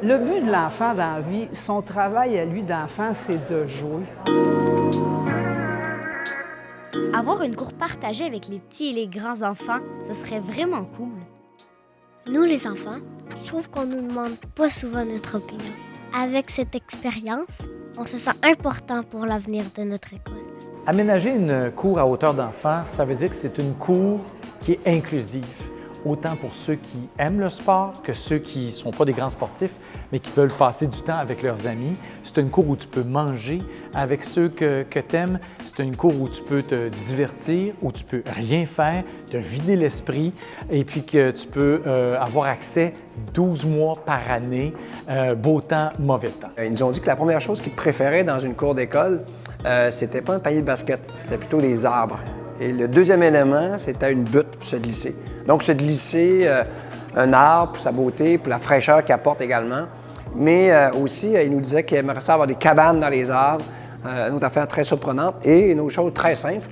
Le but de l'enfant dans la vie, son travail à lui d'enfant, c'est de jouer. Avoir une cour partagée avec les petits et les grands enfants, ce serait vraiment cool. Nous, les enfants, je trouve qu'on nous demande pas souvent notre opinion. Avec cette expérience, on se sent important pour l'avenir de notre école. Aménager une cour à hauteur d'enfant, ça veut dire que c'est une cour qui est inclusive, autant pour ceux qui aiment le sport que ceux qui ne sont pas des grands sportifs, mais qui veulent passer du temps avec leurs amis. C'est une cour où tu peux manger avec ceux que tu aimes. C'est une cour où tu peux te divertir, où tu peux rien faire, te vider l'esprit et puis que tu peux avoir accès 12 mois par année, beau temps, mauvais temps. Ils nous ont dit que la première chose qu'ils préféraient dans une cour d'école, c'était pas un panier de basket, c'était plutôt des arbres. Et le deuxième élément, c'était une butte pour se glisser. Donc, se glisser un arbre pour sa beauté, pour la fraîcheur qu'il apporte également. Mais aussi, il nous disait qu'il aimerait ça avoir des cabanes dans les arbres, une autre affaire très surprenante. Et une autre chose très simple,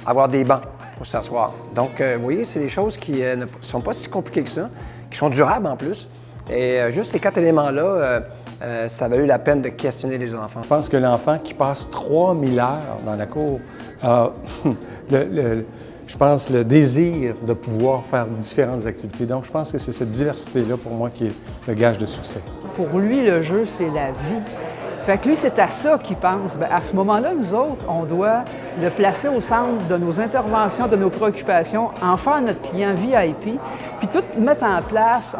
avoir des bancs pour s'asseoir. Donc, vous voyez, c'est des choses qui ne sont pas si compliquées que ça, qui sont durables en plus. Et juste ces 4 éléments-là, ça a valu la peine de questionner les enfants. Je pense que l'enfant qui passe 3000 heures dans la cour a je pense, le désir de pouvoir faire différentes activités. Donc, je pense que c'est cette diversité-là, pour moi, qui est le gage de succès. Pour lui, le jeu, c'est la vie. Fait que lui, c'est à ça qu'il pense. Bien, à ce moment-là, nous autres, on doit le placer au centre de nos interventions, de nos préoccupations, en faire notre client VIP, puis tout mettre en place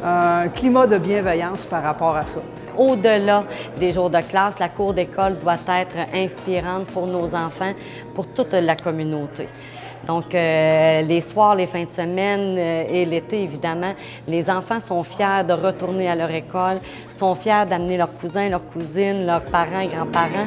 un climat de bienveillance par rapport à ça. Au-delà des jours de classe, la cour d'école doit être inspirante pour nos enfants, pour toute la communauté. Donc, les soirs, les fins de semaine et l'été, évidemment, les enfants sont fiers de retourner à leur école, sont fiers d'amener leurs cousins, leurs cousines, leurs parents et grands-parents.